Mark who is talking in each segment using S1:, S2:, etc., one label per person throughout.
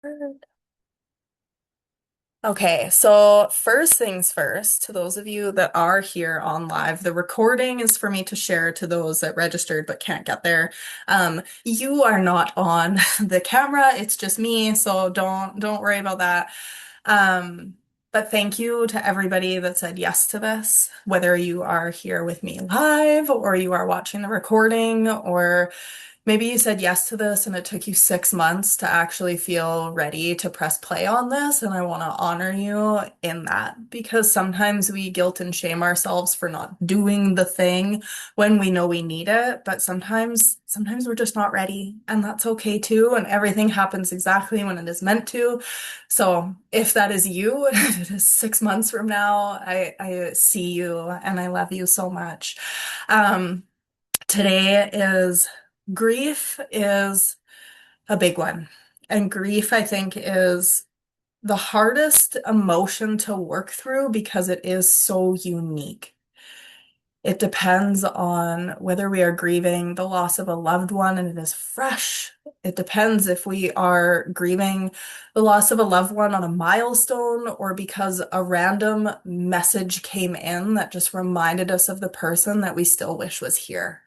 S1: Record. Okay, so first things first, to those of you that are here on live, the recording is for me to share to those that registered but can't get there. You are not on the camera, it's just me, so don't worry about that. Um, but thank you to everybody that said yes to this, whether you are here with me live or you are watching the recording or maybe you said yes to this and it took you 6 months to actually feel ready to press play on this, and I want to honor you in that because sometimes we guilt and shame ourselves for not doing the thing when we know we need it, but sometimes we're just not ready, and that's okay too, and everything happens exactly when it is meant to. So if that is you, it is 6 months from now, I see you and I love you so much. Um, Today is grief is a big one. And grief, I think, is the hardest emotion to work through because it is so unique. It depends on whether we are grieving the loss of a loved one and it is fresh. It depends if we are grieving the loss of a loved one on a milestone or because a random message came in that just reminded us of the person that we still wish was here.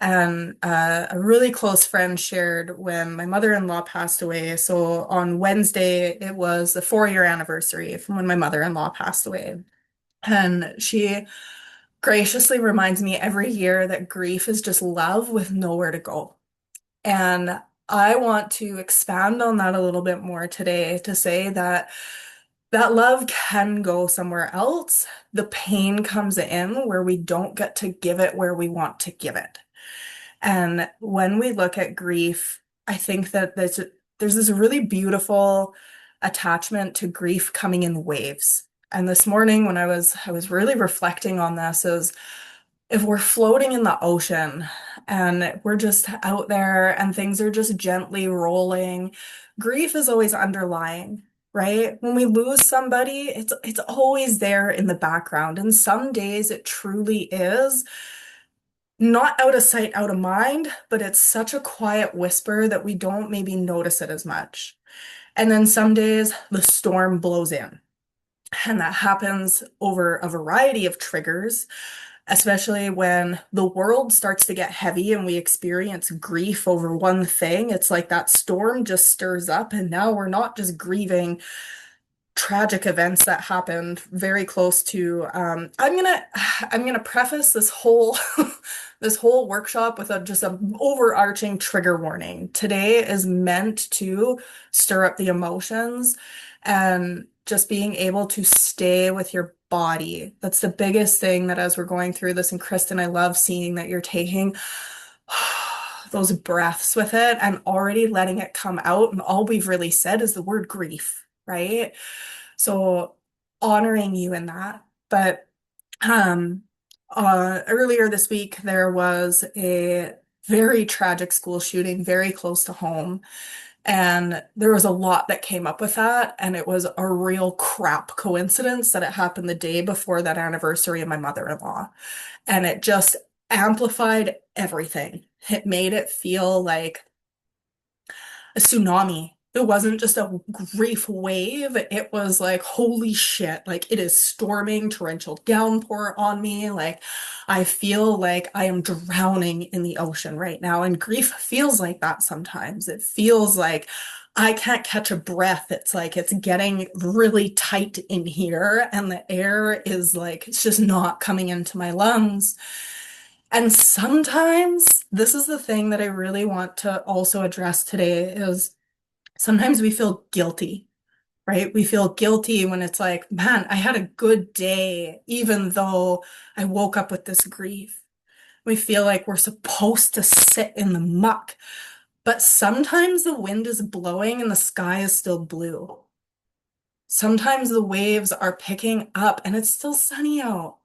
S1: And a really close friend shared when my mother-in-law passed away. So on Wednesday, it was the 4-year anniversary from when my mother-in-law passed away. And she graciously reminds me every year that grief is just love with nowhere to go. And I want to expand on that a little bit more today to say that that love can go somewhere else. The pain comes in where we don't get to give it where we want to give it. And when we look at grief, I think that there's this really beautiful attachment to grief coming in waves. And this morning when I was really reflecting on this is if we're floating in the ocean and we're just out there and things are just gently rolling, grief is always underlying, right? When we lose somebody, it's always there in the background. And some days it truly is not out of sight, out of mind, but it's such a quiet whisper that we don't maybe notice it as much. And then some days the storm blows in. And that happens over a variety of triggers, especially when the world starts to get heavy and we experience grief over one thing. It's like that storm just stirs up, and now we're not just grieving tragic events that happened very close to I'm gonna preface this whole this whole workshop with a just an overarching trigger warning. Today is meant to stir up the emotions and just being able to stay with your body. That's the biggest thing that as we're going through this, and Kristen, I love seeing that you're taking those breaths with it and already letting it come out, and all we've really said is the word grief, right? So honoring you in that. But um, earlier this week, there was a very tragic school shooting very close to home. And there was a lot that came up with that. And it was a real crap coincidence that it happened the day before that anniversary of my mother-in-law. And it just amplified everything. It made it feel like a tsunami. It wasn't just a grief wave. It was like, holy shit, like it is storming, torrential downpour on me. Like I feel like I am drowning in the ocean right now. And grief feels like that sometimes. It feels like I can't catch a breath. It's like it's getting really tight in here, and the air is like, it's just not coming into my lungs. And sometimes this is the thing that I really want to also address today is sometimes we feel guilty, right? We feel guilty when it's like, man, I had a good day, even though I woke up with this grief. We feel like we're supposed to sit in the muck, but sometimes the wind is blowing and the sky is still blue. Sometimes the waves are picking up and it's still sunny out.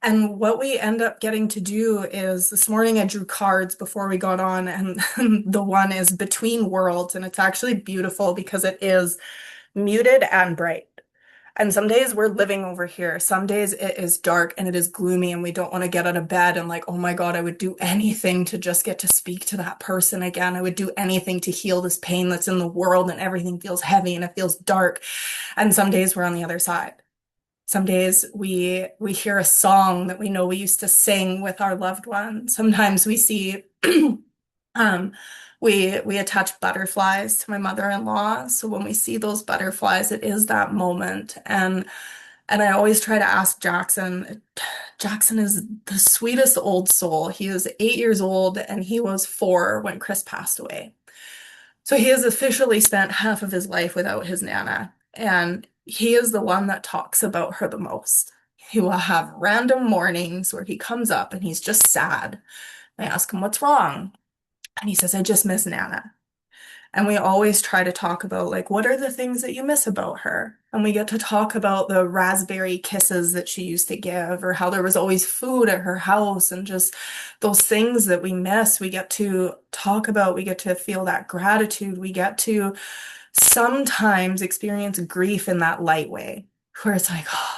S1: And what we end up getting to do is this morning I drew cards before we got on, and the one is Between Worlds, and it's actually beautiful because it is muted and bright. And some days we're living over here. Some days it is dark and it is gloomy and we don't want to get out of bed and like, oh my God, I would do anything to just get to speak to that person again. I would do anything to heal this pain that's in the world and everything feels heavy and it feels dark. And some days we're on the other side. Some days we hear a song that we know we used to sing with our loved ones. Sometimes we see um we attach butterflies to my mother-in-law. So when we see those butterflies, it is that moment. And I always try to ask Jackson. Jackson is the sweetest old soul. He is 8 years old and he was 4 when Chris passed away. So he has officially spent half of his life without his Nana, and he is the one that talks about her the most. He will have random mornings where he comes up and he's just sad. I ask him, what's wrong? And he says, I just miss Nana. And we always try to talk about, like, what are the things that you miss about her? And we get to talk about the raspberry kisses that she used to give, or how there was always food at her house, and just those things that we miss. We get to talk about, we get to feel that gratitude. We get to sometimes experience grief in that light way, where it's like, oh,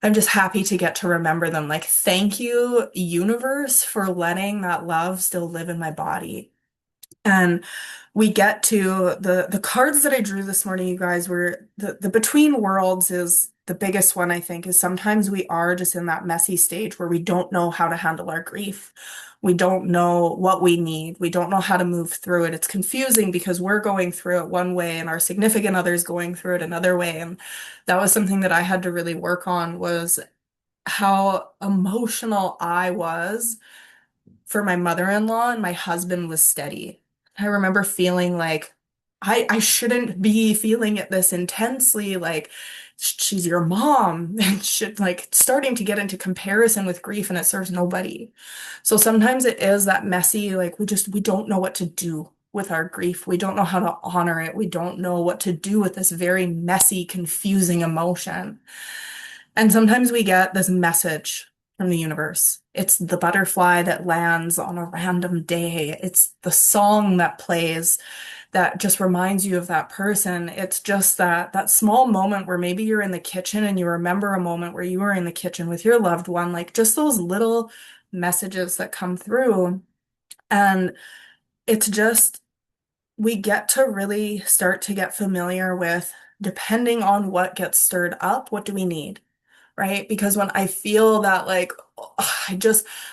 S1: I'm just happy to get to remember them. Like, thank you, universe, for letting that love still live in my body. And we get to the cards that I drew this morning, you guys, were the between worlds is the biggest one, I think, is sometimes we are just in that messy stage where we don't know how to handle our grief. We don't know what we need. We don't know how to move through it. It's confusing because we're going through it one way and our significant other's going through it another way. And that was something that I had to really work on, was how emotional I was for my mother-in-law, and my husband was steady. I remember feeling like I shouldn't be feeling it this intensely, like she's your mom, and should, like, starting to get into comparison with grief, and it serves nobody. So sometimes it is that messy, like we don't know what to do with our grief. We don't know how to honor it. We don't know what to do with this very messy, confusing emotion. And sometimes we get this message from the universe. It's the butterfly that lands on a random day. It's the song that plays that just reminds you of that person. It's just that small moment where maybe you're in the kitchen and you remember a moment where you were in the kitchen with your loved one, like just those little messages that come through. And it's just we get to really start to get familiar with, depending on what gets stirred up, what do we need? Right? Because when I feel that, like,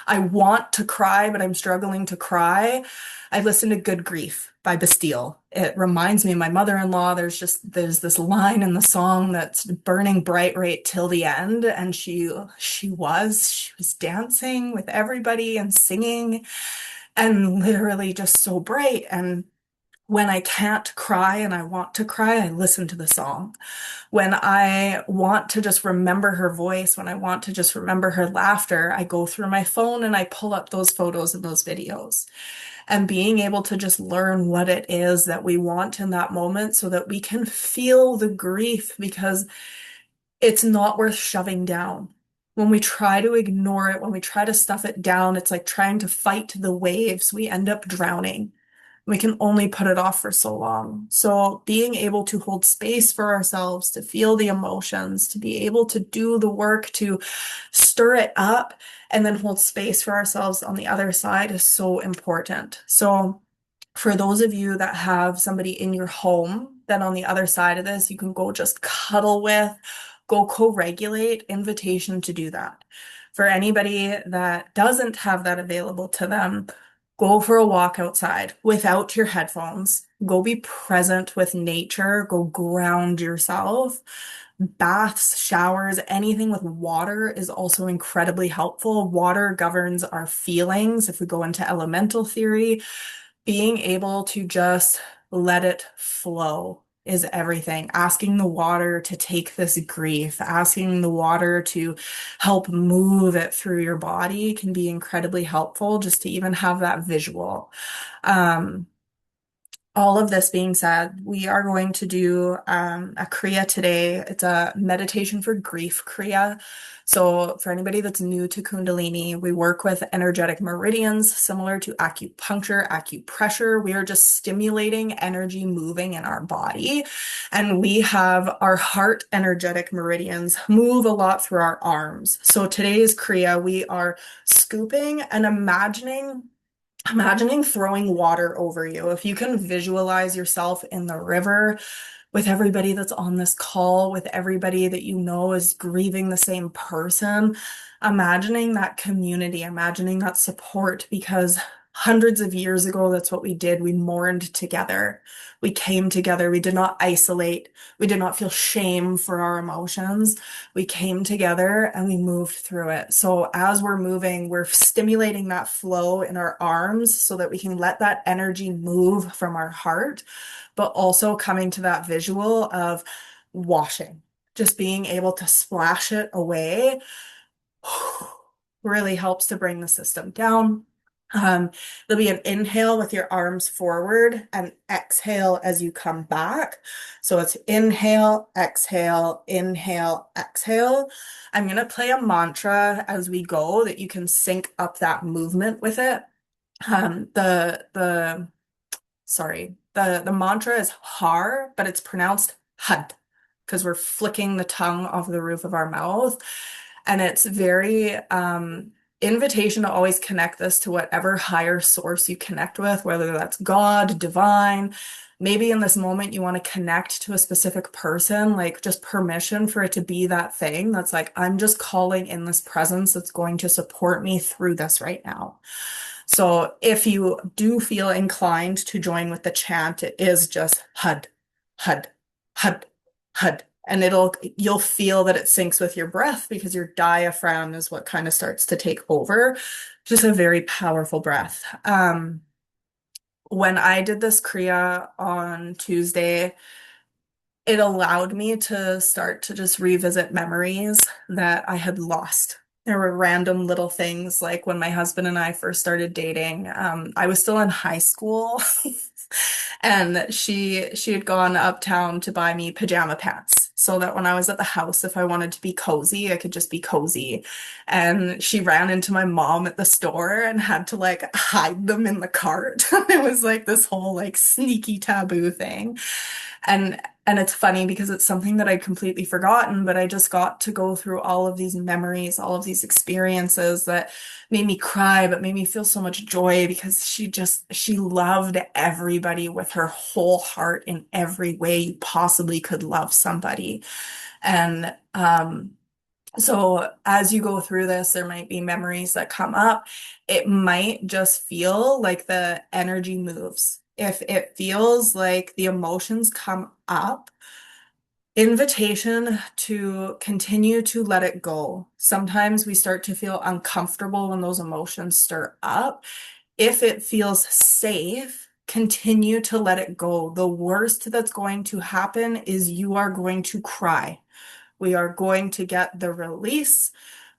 S1: I want to cry, but I'm struggling to cry, I listen to Good Grief by Bastille. It reminds me of my mother-in-law. There's this line in the song that's burning bright right till the end. And she was dancing with everybody and singing and literally just so bright. And when I can't cry and I want to cry, I listen to the song. When I want to just remember her voice, when I want to just remember her laughter, I go through my phone and I pull up those photos and those videos. And being able to just learn what it is that we want in that moment so that we can feel the grief, because it's not worth shoving down. When we try to ignore it, when we try to stuff it down, it's like trying to fight the waves. We end up drowning. We can only put it off for so long. So being able to hold space for ourselves, to feel the emotions, to be able to do the work, to stir it up, and then hold space for ourselves on the other side is so important. So for those of you that have somebody in your home, then on the other side of this, you can go just cuddle with, go co-regulate, invitation to do that. For anybody that doesn't have that available to them, go for a walk outside without your headphones. Go be present with nature. Go ground yourself. Baths, showers, anything with water is also incredibly helpful. Water governs our feelings. If we go into elemental theory, being able to just let it flow is everything. Asking the water to take this grief, asking the water to help move it through your body can be incredibly helpful, just to even have that visual. Um, All of this being said, we are going to do a Kriya today. It's a meditation for grief Kriya. So, for anybody that's new to Kundalini, we work with energetic meridians similar to acupuncture, acupressure. We are just stimulating energy moving in our body. And we have our heart energetic meridians move a lot through our arms. So, today's Kriya, we are scooping and imagining throwing water over you. If you can visualize yourself in the river with everybody that's on this call, with everybody that you know is grieving the same person, imagining that community, imagining that support, because hundreds of years ago, that's what we did. We mourned together. We came together. We did not isolate. We did not feel shame for our emotions. We came together and we moved through it. So as we're moving, we're stimulating that flow in our arms so that we can let that energy move from our heart, but also coming to that visual of washing, just being able to splash it away really helps to bring the system down. There'll be an inhale with your arms forward and exhale as you come back. So it's inhale, exhale, inhale, exhale. I'm going to play a mantra as we go that you can sync up that movement with it. The sorry, the mantra is har, but it's pronounced had because we're flicking the tongue off the roof of our mouth. And it's very invitation to always connect this to whatever higher source you connect with, whether that's God, divine. Maybe in this moment you want to connect to a specific person, like just permission for it to be that thing that's like, I'm just calling in this presence that's going to support me through this right now. So if you do feel inclined to join with the chant, it is just HUD, HUD, HUD, HUD. And you'll feel that it syncs with your breath because your diaphragm is what kind of starts to take over. Just a very powerful breath. When I did this Kriya on Tuesday, it allowed me to start to just revisit memories that I had lost. There were random little things like when my husband and I first started dating, I was still in high school and she had gone uptown to buy me pajama pants so that when I was at the house, if I wanted to be cozy, I could just be cozy. And she ran into my mom at the store and had to like hide them in the cart. It was like this whole like sneaky taboo thing. And and it's funny because it's something that I'd completely forgotten, but I just got to go through all of these memories, all of these experiences that made me cry, but made me feel so much joy because she loved everybody with her whole heart in every way you possibly could love somebody. And so as you go through this, there might be memories that come up. It might just feel like the energy moves. If it feels like the emotions come up, invitation to continue to let it go. Sometimes we start to feel uncomfortable when those emotions stir up. If it feels safe, continue to let it go. The worst that's going to happen is you are going to cry. We are going to get the release.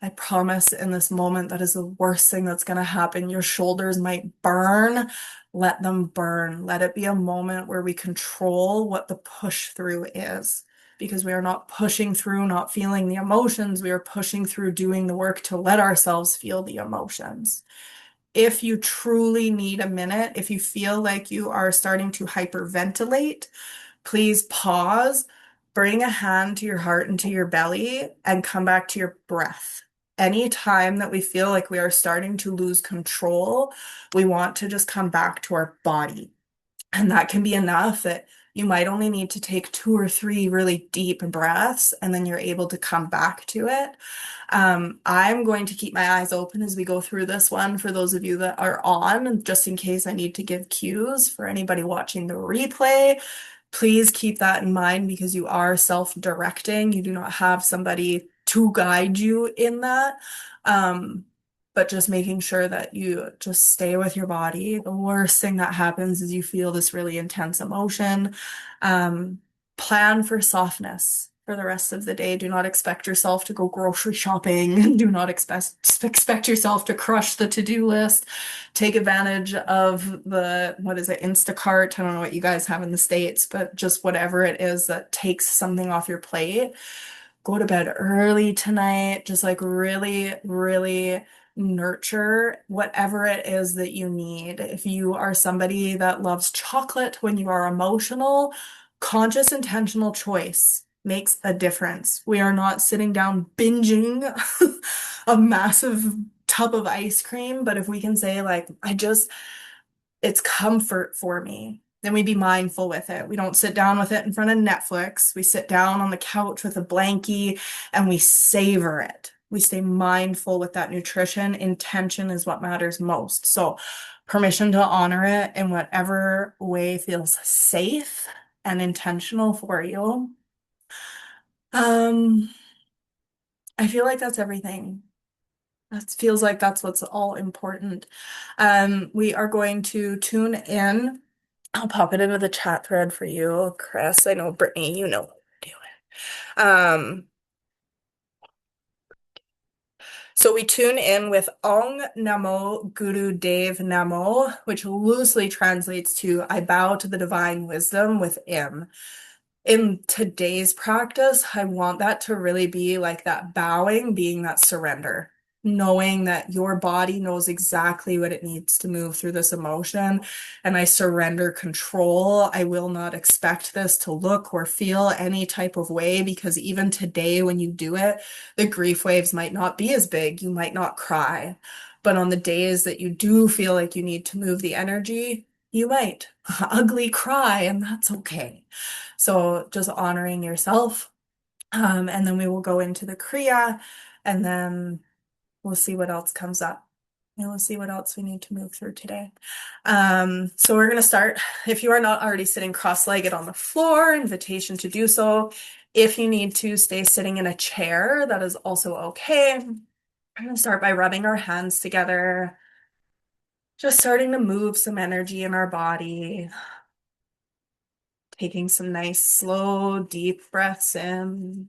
S1: I promise in this moment, that is the worst thing that's going to happen. Your shoulders might burn. Let them burn. Let it be a moment where we control what the push through is. Because we are not pushing through, not feeling the emotions. We are pushing through doing the work to let ourselves feel the emotions. If you truly need a minute, if you feel like you are starting to hyperventilate, please pause, bring a hand to your heart and to your belly, and come back to your breath. Any time that we feel like we are starting to lose control, we want to just come back to our body. And that can be enough that you might only need to take two or three really deep breaths, and then you're able to come back to it. I'm going to keep my eyes open as we go through this one for those of you that are on, just in case I need to give cues for anybody watching the replay. Please keep that in mind because you are self-directing. You do not have somebody to guide you in that. But just making sure that you just stay with your body. The worst thing that happens is you feel this really intense emotion. Um, Plan for softness. for the rest of the day. Do not expect yourself to go grocery shopping. Do not expect yourself to crush the to-do list. Take advantage of the, what is it, Instacart? I don't know what you guys have in the States, but just whatever it is that takes something off your plate. Go to bed early tonight. Just like really, really nurture whatever it is that you need. If you are somebody that loves chocolate when you are emotional, conscious, intentional choice makes a difference. We are not sitting down binging a massive tub of ice cream, but if we can say, like, it's comfort for me, then we be mindful with it. We don't sit down with it in front of Netflix. We sit down on the couch with a blankie and we savor it. We stay mindful with that nutrition. Intention is what matters most. So, permission to honor it in whatever way feels safe and intentional for you. Um, I feel like that's everything. That feels like that's what's all important. We are going to tune in. I'll pop it into the chat thread for you, Chris. I know, Brittany, you know what to do. So we tune in with Ong Namo Guru Dev Namo, which loosely translates to I bow to the divine wisdom within. In today's practice, I want that to really be like that bowing, being that surrender, knowing that your body knows exactly what it needs to move through this emotion. And I surrender control. I will not expect this to look or feel any type of way because even today, when you do it, the grief waves might not be as big. You might not cry. But on the days that you do feel like you need to move the energy, you might ugly cry, and that's okay. So just honoring yourself. And then we will go into the Kriya and then we'll see what else comes up. And we'll see what else we need to move through today. So we're going to start. If you are not already sitting cross-legged on the floor, invitation to do so. If you need to stay sitting in a chair, that is also okay. I'm going to start by rubbing our hands together, just starting to move some energy in our body. Taking some nice, slow, deep breaths in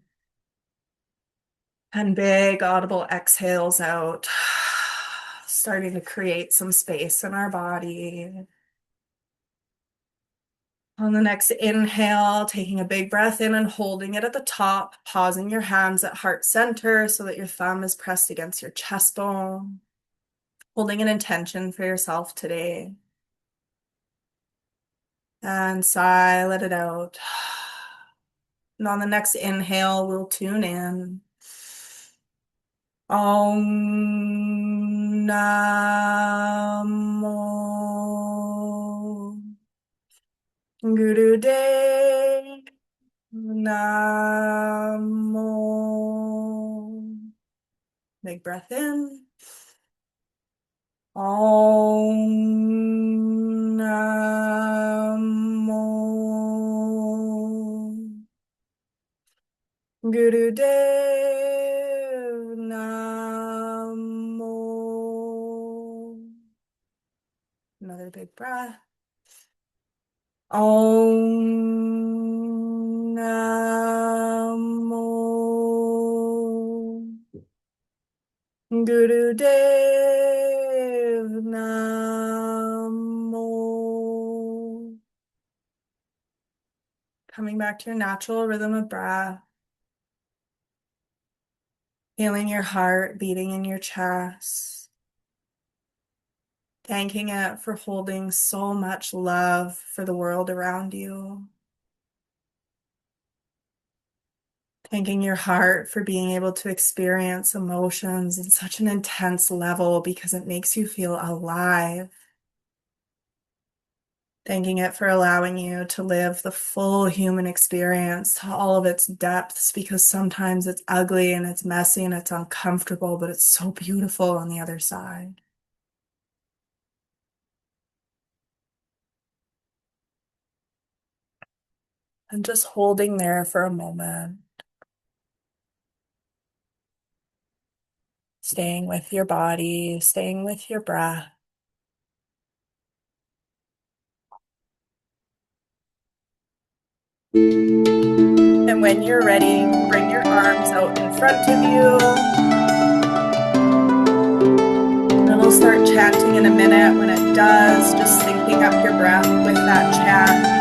S1: and big, audible exhales out. Starting to create some space in our body. On the next inhale, taking a big breath in and holding it at the top, pausing your hands at heart center so that your thumb is pressed against your chest bone. Holding an intention for yourself today. And sigh, let it out. And on the next inhale, we'll tune in. Om Namo Gurudev Namo. Big breath in. Om Namo Gurudev Namo. Another big breath. Om Namo Gurudev Namo. Coming back to your natural rhythm of breath. Feeling your heart beating in your chest. Thanking it for holding so much love for the world around you. Thanking your heart for being able to experience emotions in such an intense level because it makes you feel alive. Thanking it for allowing you to live the full human experience to all of its depths because sometimes it's ugly and it's messy and it's uncomfortable, but it's so beautiful on the other side. And just holding there for a moment, staying with your body, staying with your breath. And when you're ready, bring your arms out in front of you. And we'll start chanting in a minute. When it does, just syncing up your breath with that chant.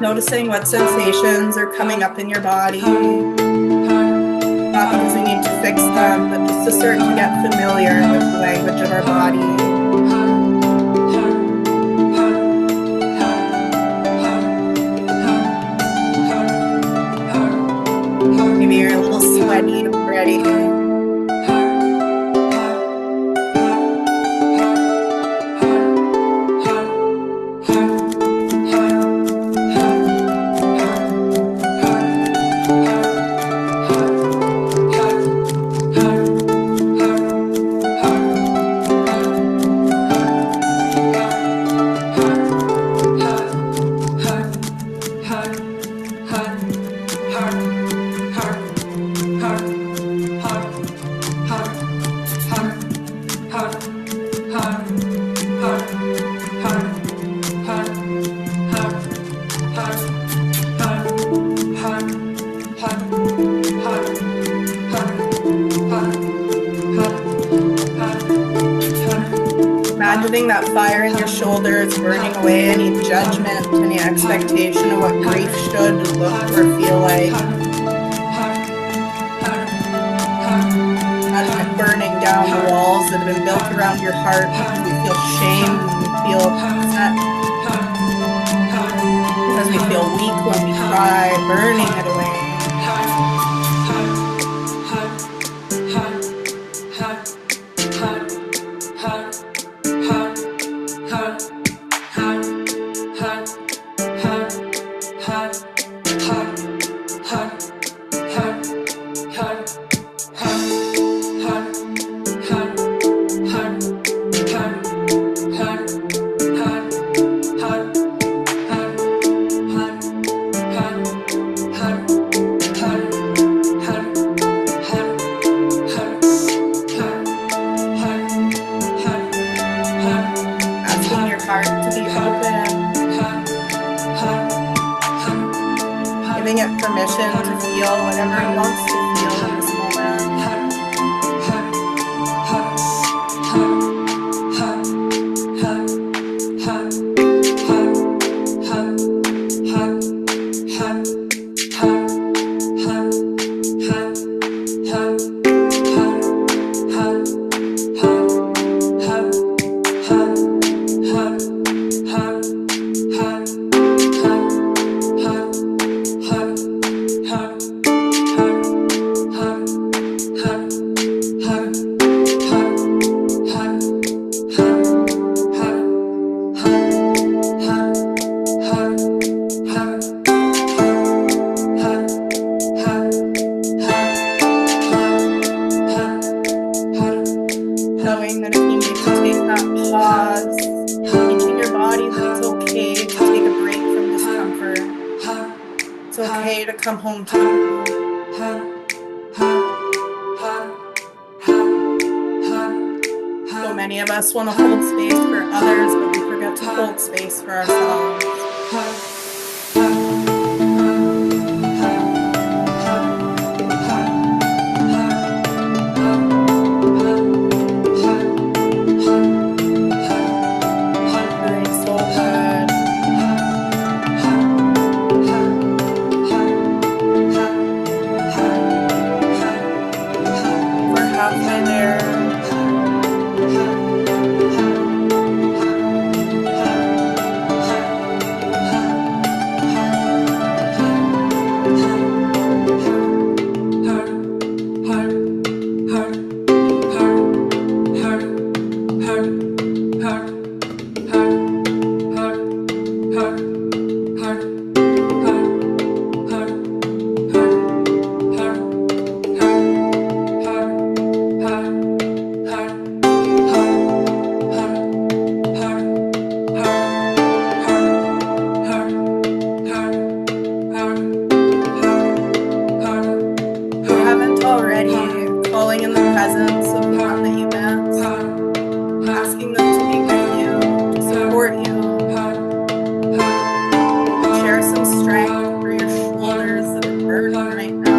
S1: Noticing what sensations are coming up in your body. Not because we need to fix them, but just to start to get familiar with the language of our body. Maybe you're a little sweaty already. Imagining that fire in your shoulders, burning away any judgment, any expectation of what grief should look or feel like. Imagine it burning down the walls that have been built around your heart because we feel shame, when we feel upset, because we feel weak when we cry, burning it away. Giving it permission to feel whatever it wants to feel in this moment. knowing that if you need to take that pause, teaching your body that it's okay to take a break from discomfort. It's okay to come home to you. So many of us want to hold space for others, but we forget to hold space for ourselves. Calling in the presence of the one that you met, asking them to be with you, to support you, share some strength for your shoulders that are burning right now.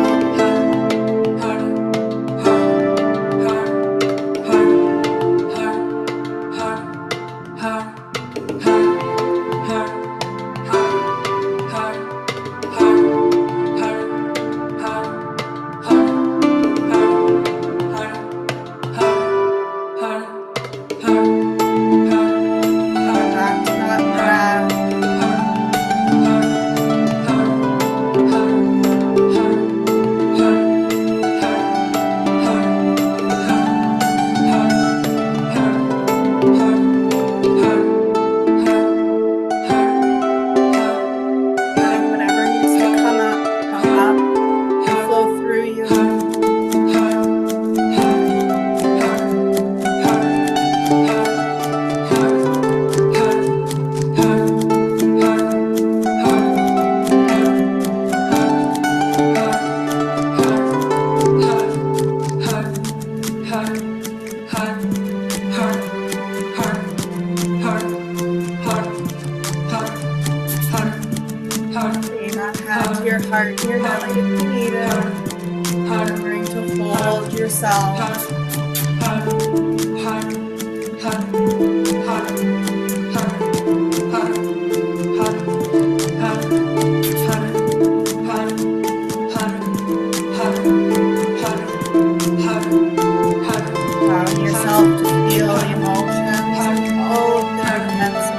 S1: Bring that hand to your heart and your belly if you need it. Remembering to hold yourself. Allowing yourself to feel the emotions and all of their intensity.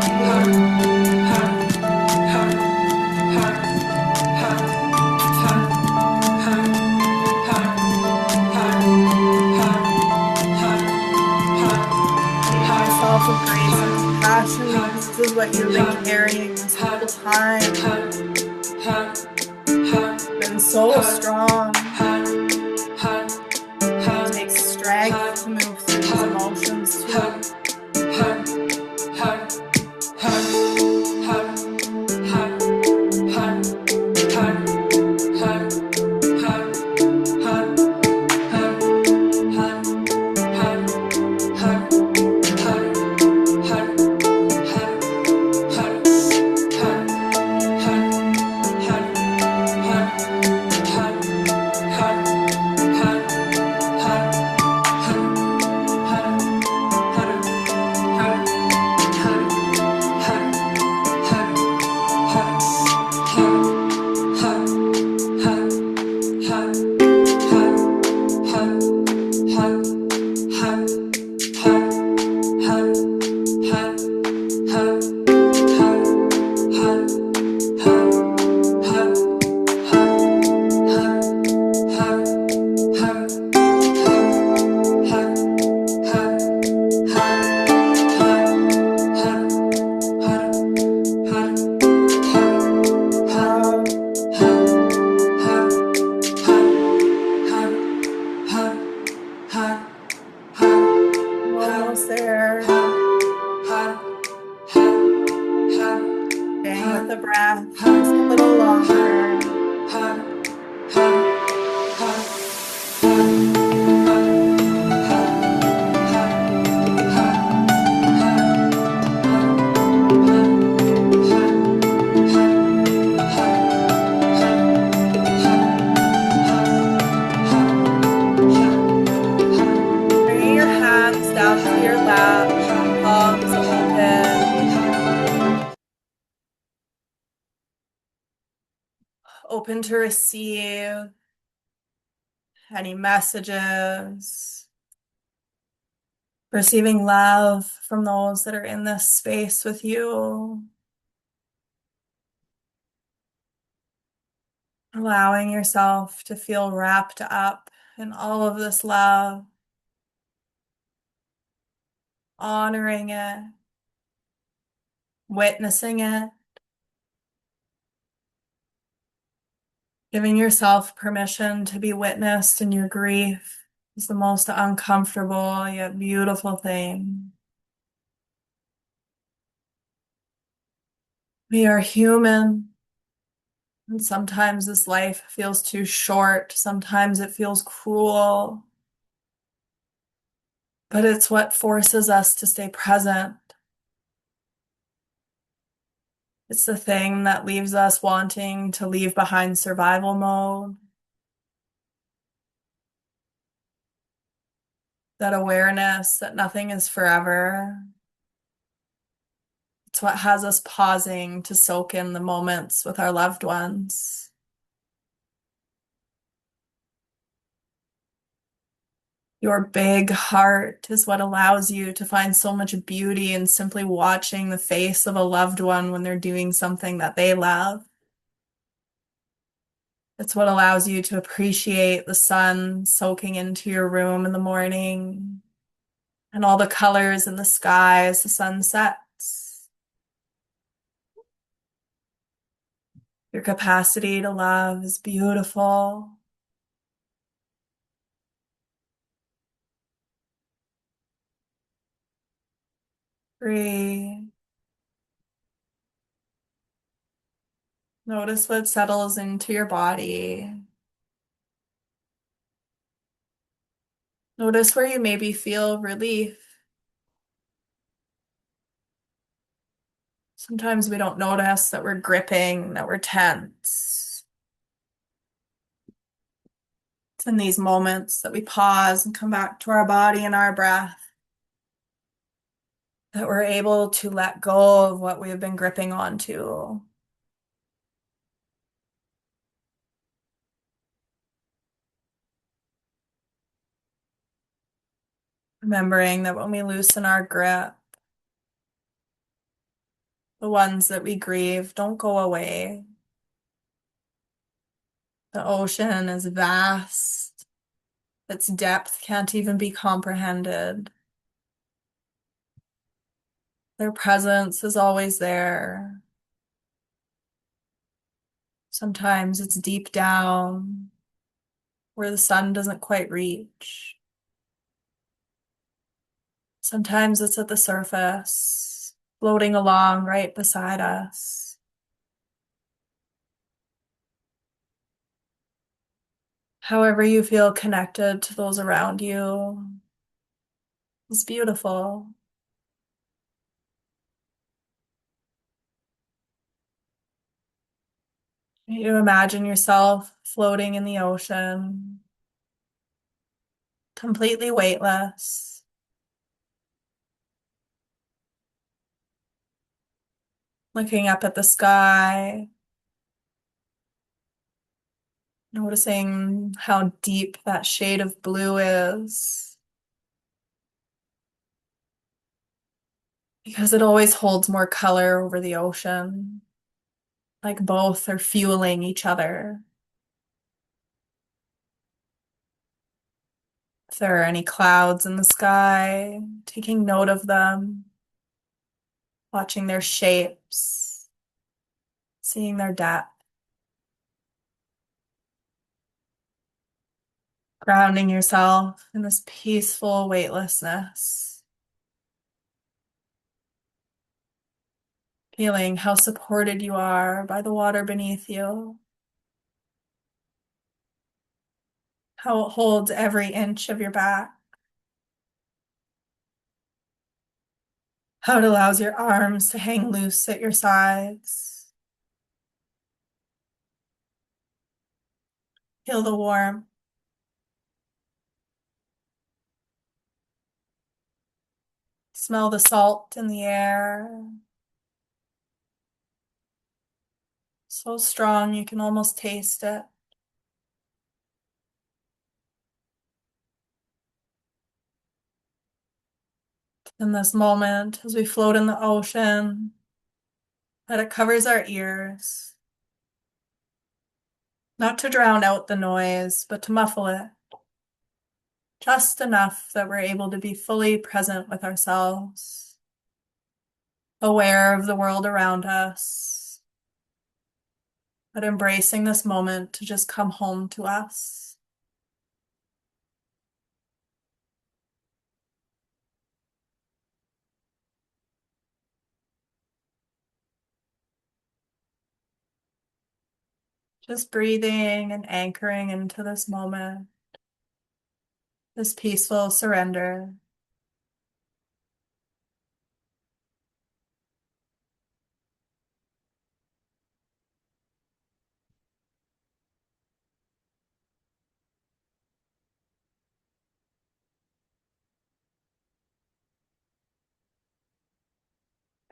S1: With grace and compassion, this is what you've been carrying this whole time. You've been so strong. It takes strength to move through these emotions too.
S2: hug.
S1: open to receive any messages, receiving love from those that are in this space with you, allowing yourself to feel wrapped up in all of this love, honoring it, witnessing it, giving yourself permission to be witnessed in your grief is the most uncomfortable yet beautiful thing. We are human, and sometimes this life feels too short, sometimes it feels cruel, but it's what forces us to stay present. It's the thing that leaves us wanting to leave behind survival mode, that awareness that nothing is forever. It's what has us pausing to soak in the moments with our loved ones. Your big heart is what allows you to find so much beauty in simply watching the face of a loved one when they're doing something that they love. It's what allows you to appreciate the sun soaking into your room in the morning and all the colors in the sky as the sun sets. Your capacity to love is beautiful. Breathe. Notice what settles into your body. Notice where you maybe feel relief. Sometimes we don't notice that we're gripping, that we're tense. It's in these moments that we pause and come back to our body and our breath, that we're able to let go of what we have been gripping onto. Remembering that when we loosen our grip, the ones that we grieve don't go away. The ocean is vast. Its depth can't even be comprehended. Their presence is always there. Sometimes it's deep down where the sun doesn't quite reach. Sometimes it's at the surface, floating along right beside us. However you feel connected to those around you is beautiful. You imagine yourself floating in the ocean, completely weightless, looking up at the sky, noticing how deep that shade of blue is, because it always holds more color over the ocean, like both are fueling each other. If there are any clouds in the sky, taking note of them, watching their shapes, seeing their depth, grounding yourself in this peaceful weightlessness, feeling how supported you are by the water beneath you, how it holds every inch of your back, how it allows your arms to hang loose at your sides. Feel the warmth. Smell the salt in the air. So strong you can almost taste it. In this moment, as we float in the ocean, that it covers our ears, not to drown out the noise, but to muffle it, just enough that we're able to be fully present with ourselves, aware of the world around us, but embracing this moment to just come home to us. Just breathing and anchoring into this moment, this peaceful surrender.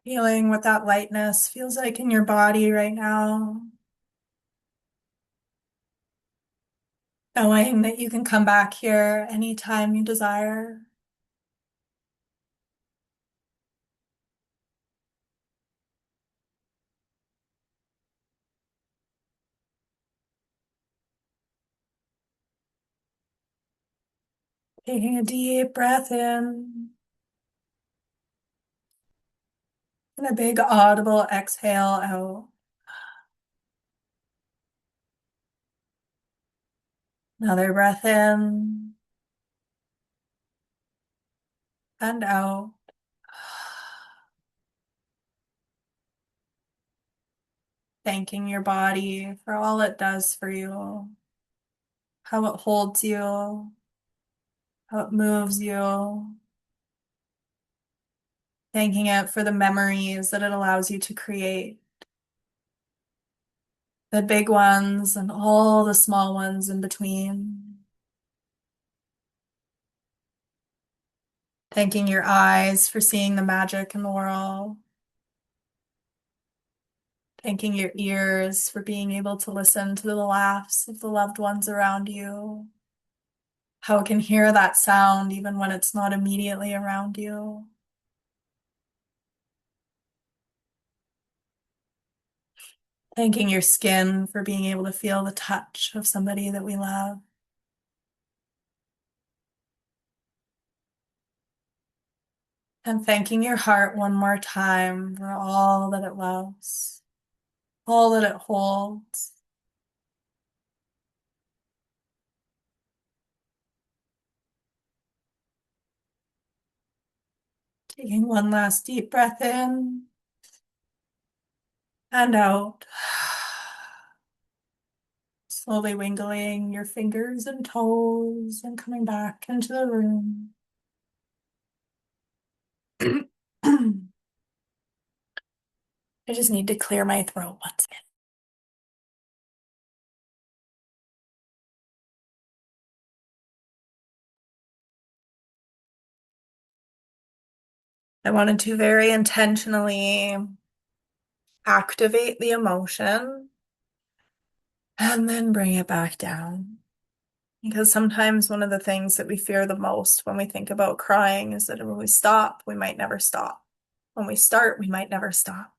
S1: Feeling what that lightness feels like in your body right now. Knowing that you can come back here anytime you desire. Taking a deep breath in and a big audible exhale out. Another breath in and out. Thanking your body for all it does for you, how it holds you, how it moves you. Thanking it for the memories that it allows you to create, the big ones and all the small ones in between. Thanking your eyes for seeing the magic in the world. Thanking your ears for being able to listen to the laughs of the loved ones around you. How it can hear that sound even when it's not immediately around you. Thanking your skin for being able to feel the touch of somebody that we love. And thanking your heart one more time for all that it loves, all that it holds. Taking one last deep breath in and out. Slowly wiggling your fingers and toes and coming back into the room. I just need to clear my throat once again. I wanted to very intentionally activate the emotion and then bring it back down. Because sometimes one of the things that we fear the most when we think about crying is that when we stop, we might never stop. When we start, we might never stop.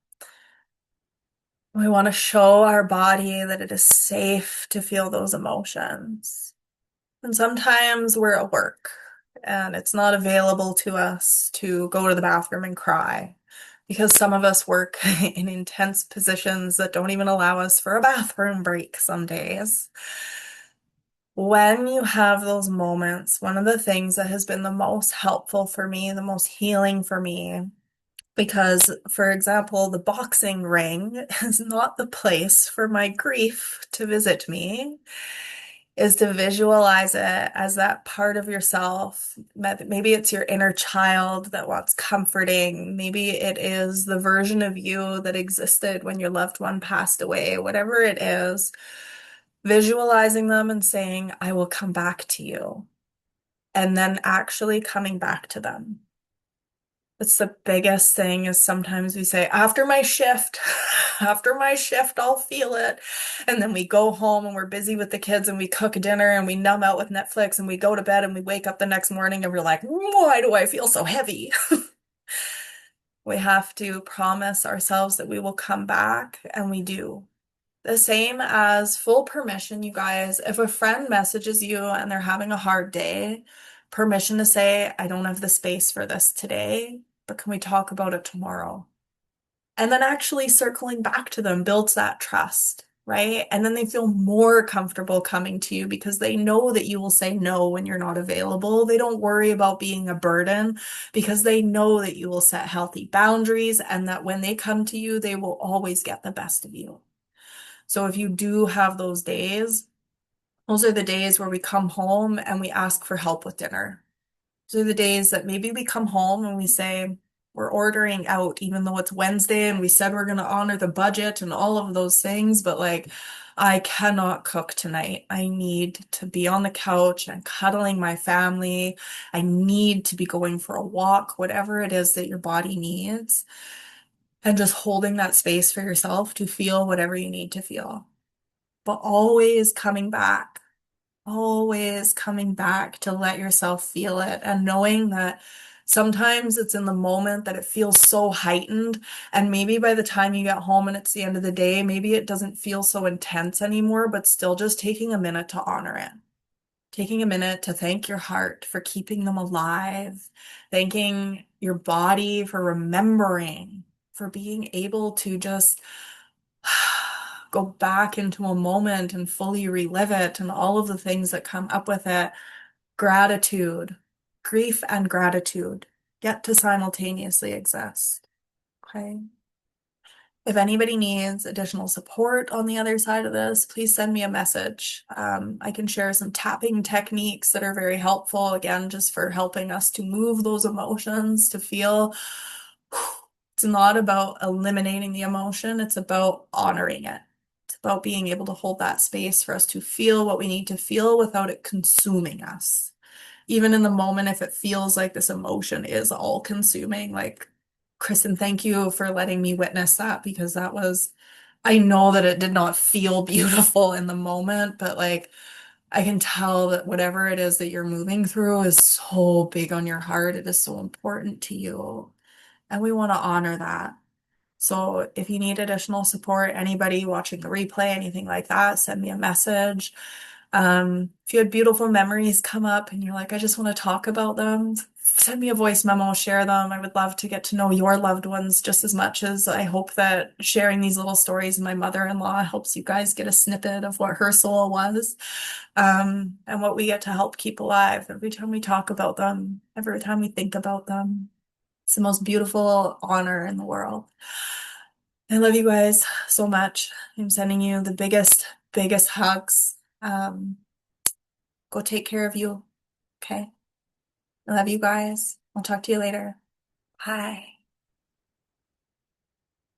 S1: We want to show our body that it is safe to feel those emotions. And sometimes we're at work and it's not available to us to go to the bathroom and cry because some of us work in intense positions that don't even allow us for a bathroom break some days. When you have those moments, one of the things that has been the most helpful for me, the most healing for me, because, for example, the boxing ring is not the place for my grief to visit me, is to visualize it as that part of yourself. Maybe it's your inner child that wants comforting. Maybe it is the version of you that existed when your loved one passed away. Whatever it is, visualizing them and saying, I will come back to you, and then actually coming back to them. It's the biggest thing is sometimes we say, after my shift, after my shift, I'll feel it. And then we go home and we're busy with the kids and we cook dinner and we numb out with Netflix and we go to bed and we wake up the next morning and we're like, why do I feel so heavy? We have to promise ourselves that we will come back, and we do. The same as full permission, you guys. If a friend messages you and they're having a hard day, permission to say, I don't have the space for this today, but can we talk about it tomorrow? And then actually circling back to them builds that trust, right? And then they feel more comfortable coming to you because they know that you will say no when you're not available. They don't worry about being a burden because they know that you will set healthy boundaries and that when they come to you, they will always get the best of you. So if you do have those days, those are the days where we come home and we ask for help with dinner. Those are the days that maybe we come home and we say, we're ordering out, even though it's Wednesday and we said we're going to honor the budget and all of those things, but like, I cannot cook tonight. I need to be on the couch and cuddling my family. I need to be going for a walk, whatever it is that your body needs, and just holding that space for yourself to feel whatever you need to feel, but always coming back to let yourself feel it and knowing that sometimes it's in the moment that it feels so heightened. And maybe by the time you get home and it's the end of the day, maybe it doesn't feel so intense anymore, but still just taking a minute to honor it. Taking a minute to thank your heart for keeping them alive, thanking your body for remembering, for being able to just go back into a moment and fully relive it and all of the things that come up with it. Gratitude, grief and gratitude get to simultaneously exist. Okay. If anybody needs additional support on the other side of this, please send me a message. I can share some tapping techniques that are very helpful, again, just for helping us to move those emotions, to feel. It's not about eliminating the emotion, it's about honoring it. It's about being able to hold that space for us to feel what we need to feel without it consuming us. Even in the moment, if it feels like this emotion is all consuming, like, Kristen, thank you for letting me witness that because that was, I know that it did not feel beautiful in the moment, but like, I can tell that whatever it is that you're moving through is so big on your heart. It is so important to you. And we want to honor that. So if you need additional support, anybody watching the replay, anything like that, send me a message. If you had beautiful memories come up and you're like, I just want to talk about them, send me a voice memo, share them. I would love to get to know your loved ones just as much as I hope that sharing these little stories of my mother-in-law helps you guys get a snippet of what her soul was, and what we get to help keep alive every time we talk about them, every time we think about them. It's the most beautiful honor in the world. I love you guys so much. I'm sending you the biggest hugs. Go take care of you. Okay. I love you guys. I'll talk to you later. Bye.